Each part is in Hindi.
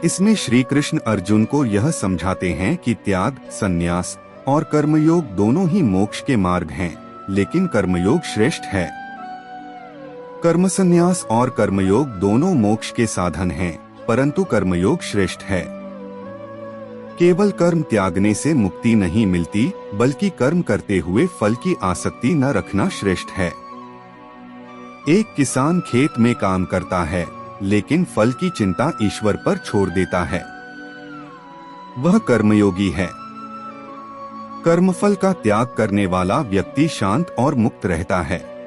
इसमें श्री कृष्ण अर्जुन को यह समझाते हैं कि त्याग, संन्यास और कर्मयोग दोनों ही मोक्ष के मार्ग हैं, लेकिन कर्मयोग श्रेष्ठ है। कर्म संन्यास और कर्मयोग दोनों मोक्ष के साधन हैं, परंतु कर्मयोग श्रेष्ठ है। केवल कर्म त्यागने से मुक्ति नहीं मिलती, बल्कि कर्म करते हुए फल की आसक्ति न रखना श्रेष्ठ है। एक किसान खेत में काम करता है, लेकिन फल की चिंता ईश्वर पर छोड़ देता है। वह कर्मयोगी है। कर्मफल का त्याग करने वाला व्यक्ति शांत और मुक्त रहता है।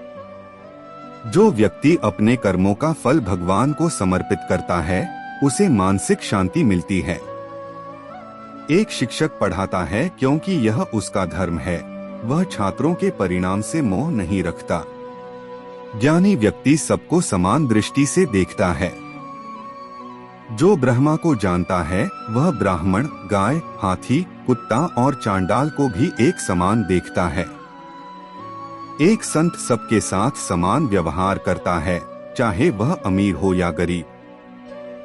जो व्यक्ति अपने कर्मों का फल भगवान को समर्पित करता है, उसे मानसिक शांति मिलती है। एक शिक्षक पढ़ाता है क्योंकि यह उसका धर्म है। वह छात्रों के परिणाम से मोह नहीं रखता। ज्ञानी व्यक्ति सबको समान दृष्टि से देखता है। जो ब्रह्मा को जानता है, वह ब्राह्मण, गाय, हाथी, कुत्ता और चांडाल को भी एक समान देखता है। एक संत सबके साथ समान व्यवहार करता है, चाहे वह अमीर हो या गरीब।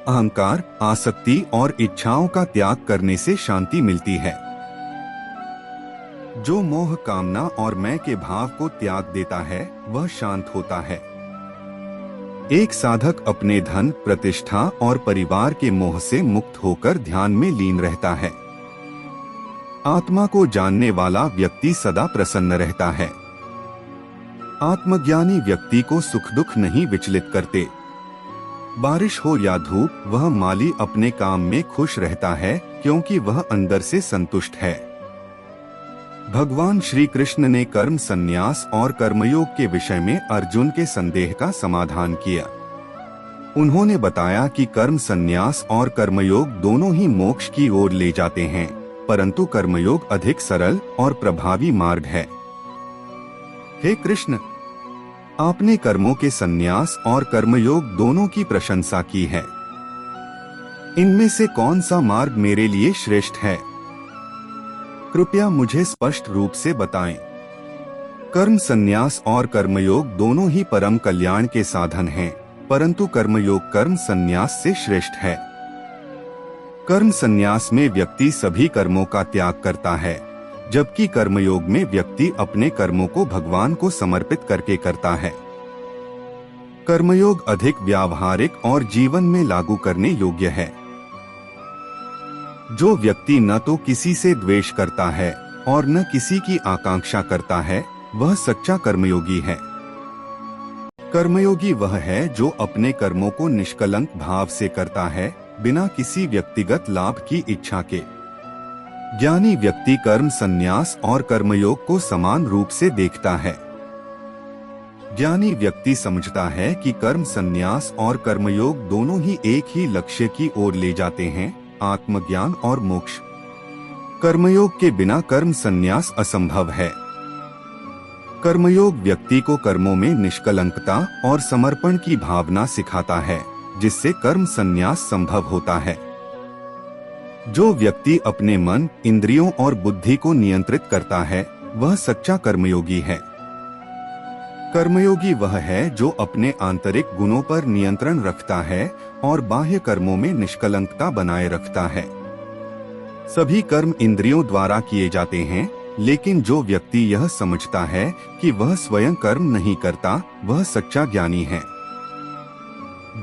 अहंकार, आसक्ति और इच्छाओं का त्याग करने से शांति मिलती है। जो मोह, कामना और मैं के भाव को त्याग देता है, वह शांत होता है। एक साधक अपने धन, प्रतिष्ठा और परिवार के मोह से मुक्त होकर ध्यान में लीन रहता है। आत्मा को जानने वाला व्यक्ति सदा प्रसन्न रहता है। आत्मज्ञानी व्यक्ति को सुख दुख नहीं विचलित करते। बारिश हो या धूप, वह माली अपने काम में खुश रहता है, क्योंकि वह अंदर से संतुष्ट है। भगवान श्री कृष्ण ने कर्म संन्यास और कर्मयोग के विषय में अर्जुन के संदेह का समाधान किया। उन्होंने बताया कि कर्म संन्यास और कर्मयोग दोनों ही मोक्ष की ओर ले जाते हैं, परंतु कर्मयोग अधिक सरल और प्रभावी मार्ग है। हे कृष्ण, आपने कर्मों के संन्यास और कर्मयोग दोनों की प्रशंसा की है। इनमें से कौन सा मार्ग मेरे लिए श्रेष्ठ है? कृपया मुझे स्पष्ट रूप से बताएं। कर्म संन्यास और कर्मयोग दोनों ही परम कल्याण के साधन हैं, परंतु कर्मयोग कर्म संन्यास से श्रेष्ठ है। कर्म संन्यास में व्यक्ति सभी कर्मों का त्याग करता है, जबकि कर्मयोग में व्यक्ति अपने कर्मों को भगवान को समर्पित करके करता है। कर्मयोग अधिक व्यावहारिक और जीवन में लागू करने योग्य है। जो व्यक्ति न तो किसी से द्वेष करता है और न किसी की आकांक्षा करता है, वह सच्चा कर्मयोगी है। कर्मयोगी वह है जो अपने कर्मों को निष्कलंक भाव से करता है, बिना किसी व्यक्तिगत लाभ की इच्छा के। ज्ञानी व्यक्ति कर्म संन्यास और कर्मयोग को समान रूप से देखता है। ज्ञानी व्यक्ति समझता है कि कर्म संन्यास और कर्मयोग दोनों ही एक ही लक्ष्य की ओर ले जाते हैं, आत्मज्ञान और मोक्ष। कर्मयोग के बिना कर्म संन्यास असंभव है। कर्मयोग व्यक्ति को कर्मों में निष्कलंकता और समर्पण की भावना सिखाता है, जिससे कर्म संन्यास संभव होता है। जो व्यक्ति अपने मन, इंद्रियों और बुद्धि को नियंत्रित करता है, वह सच्चा कर्मयोगी है। कर्मयोगी वह है जो अपने आंतरिक गुणों पर नियंत्रण रखता है और बाह्य कर्मों में निष्कलंकता बनाए रखता है। सभी कर्म इंद्रियों द्वारा किए जाते हैं, लेकिन जो व्यक्ति यह समझता है कि वह स्वयं कर्म नहीं करता, वह सच्चा ज्ञानी है।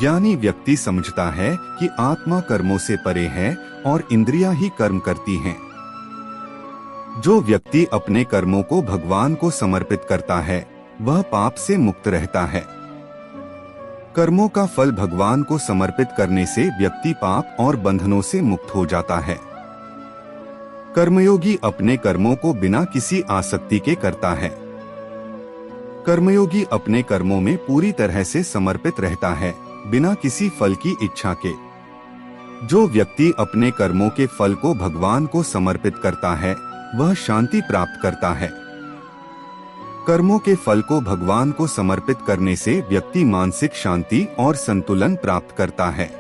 ज्ञानी व्यक्ति समझता है कि आत्मा कर्मों से परे है और इंद्रियां ही कर्म करती हैं। जो व्यक्ति अपने कर्मों को भगवान को समर्पित करता है, वह पाप से मुक्त रहता है। कर्मों का फल भगवान को समर्पित करने से व्यक्ति पाप और बंधनों से मुक्त हो जाता है। कर्मयोगी अपने कर्मों को बिना किसी आसक्ति के करता है। कर्मयोगी अपने कर्मों में पूरी तरह से समर्पित रहता है, बिना किसी फल की इच्छा के। जो व्यक्ति अपने कर्मों के फल को भगवान को समर्पित करता है, वह शांति प्राप्त करता है। कर्मों के फल को भगवान को समर्पित करने से व्यक्ति मानसिक शांति और संतुलन प्राप्त करता है।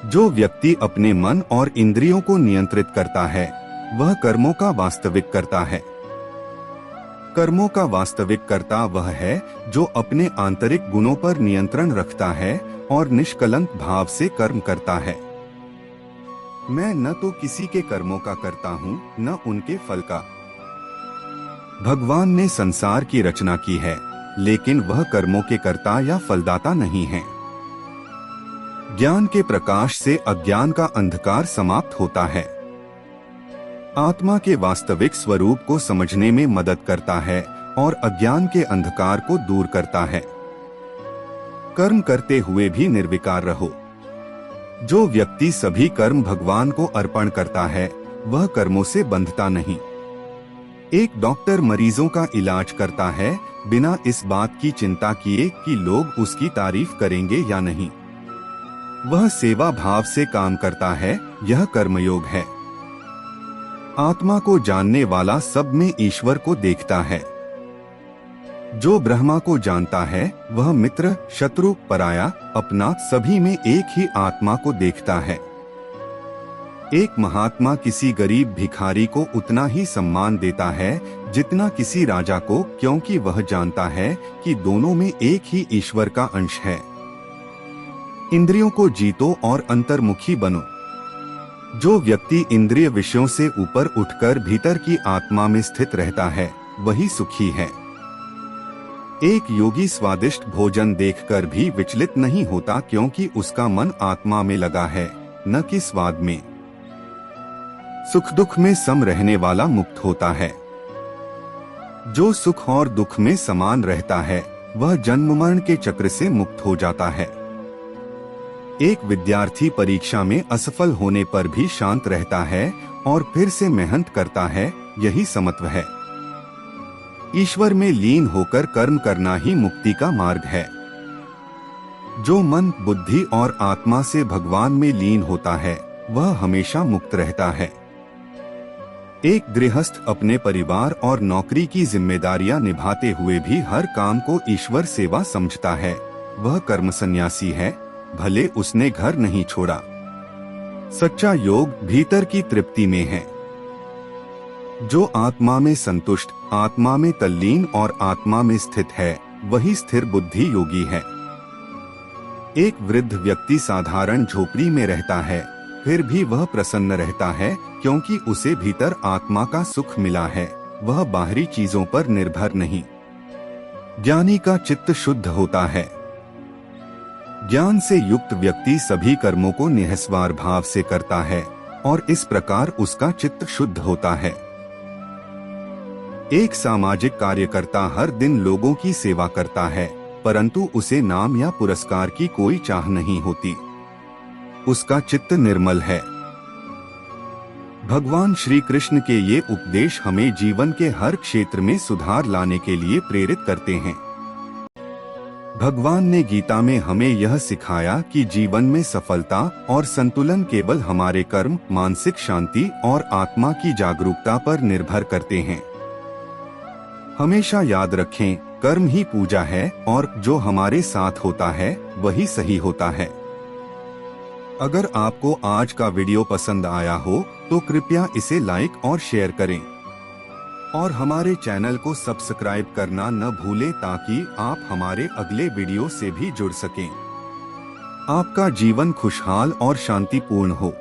जो व्यक्ति अपने मन और इंद्रियों को नियंत्रित करता है, वह कर्मों का वास्तविक कर्ता है। कर्मों का वास्तविक कर्ता वह है जो अपने आंतरिक गुणों पर नियंत्रण रखता है और निष्कलंक भाव से कर्म करता है। मैं न तो किसी के कर्मों का करता हूँ न उनके फल का। भगवान ने संसार की रचना की है, लेकिन वह कर्मों के कर्ता या फलदाता नहीं है। ज्ञान के प्रकाश से अज्ञान का अंधकार समाप्त होता है। आत्मा के वास्तविक स्वरूप को समझने में मदद करता है और अज्ञान के अंधकार को दूर करता है। कर्म करते हुए भी निर्विकार रहो। जो व्यक्ति सभी कर्म भगवान को अर्पण करता है, वह कर्मों से बंधता नहीं। एक डॉक्टर मरीजों का इलाज करता है बिना इस बात की चिंता किए कि लोग उसकी तारीफ करेंगे या नहीं। वह सेवा भाव से काम करता है, यह कर्मयोग है। आत्मा को जानने वाला सब में ईश्वर को देखता है। जो ब्रह्मा को जानता है, वह मित्र, शत्रु, पराया, अपना सभी में एक ही आत्मा को देखता है। एक महात्मा किसी गरीब भिखारी को उतना ही सम्मान देता है जितना किसी राजा को, क्योंकि वह जानता है कि दोनों में एक ही ईश्वर का अंश है। इंद्रियों को जीतो और अंतर्मुखी बनो। जो व्यक्ति इंद्रिय विषयों से ऊपर उठकर भीतर की आत्मा में स्थित रहता है, वही सुखी है। एक योगी स्वादिष्ट भोजन देखकर भी विचलित नहीं होता, क्योंकि उसका मन आत्मा में लगा है, न कि स्वाद में। सुख दुख में सम रहने वाला मुक्त होता है। जो सुख और दुख में समान रहता है, वह जन्म मरण के चक्र से मुक्त हो जाता है। एक विद्यार्थी परीक्षा में असफल होने पर भी शांत रहता है और फिर से मेहनत करता है, यही समत्व है। ईश्वर में लीन होकर कर्म करना ही मुक्ति का मार्ग है। जो मन, बुद्धि और आत्मा से भगवान में लीन होता है, वह हमेशा मुक्त रहता है। एक गृहस्थ अपने परिवार और नौकरी की जिम्मेदारियां निभाते हुए भी हर काम को ईश्वर सेवा समझता है, वह कर्म सन्यासी है, भले उसने घर नहीं छोड़ा। सच्चा योग भीतर की तृप्ति में है। जो आत्मा में संतुष्ट, आत्मा में तल्लीन और आत्मा में स्थित है, वही स्थिर बुद्धि योगी है। एक वृद्ध व्यक्ति साधारण झोपड़ी में रहता है, फिर भी वह प्रसन्न रहता है, क्योंकि उसे भीतर आत्मा का सुख मिला है, वह बाहरी चीजों पर निर्भर नहीं। ज्ञानी का चित्त शुद्ध होता है। ज्ञान से युक्त व्यक्ति सभी कर्मों को निःस्वार्थ भाव से करता है और इस प्रकार उसका चित्त शुद्ध होता है। एक सामाजिक कार्यकर्ता हर दिन लोगों की सेवा करता है, परंतु उसे नाम या पुरस्कार की कोई चाह नहीं होती। उसका चित्त निर्मल है। भगवान श्री कृष्ण के ये उपदेश हमें जीवन के हर क्षेत्र में सुधार लाने के लिए प्रेरित करते हैं। भगवान ने गीता में हमें यह सिखाया कि जीवन में सफलता और संतुलन केवल हमारे कर्म, मानसिक शांति और आत्मा की जागरूकता पर निर्भर करते हैं। हमेशा याद रखें, कर्म ही पूजा है और जो हमारे साथ होता है वही सही होता है। अगर आपको आज का वीडियो पसंद आया हो तो कृपया इसे लाइक और शेयर करें और हमारे चैनल को सब्सक्राइब करना न भूलें, ताकि आप हमारे अगले वीडियो से भी जुड़ सकें। आपका जीवन खुशहाल और शांतिपूर्ण हो।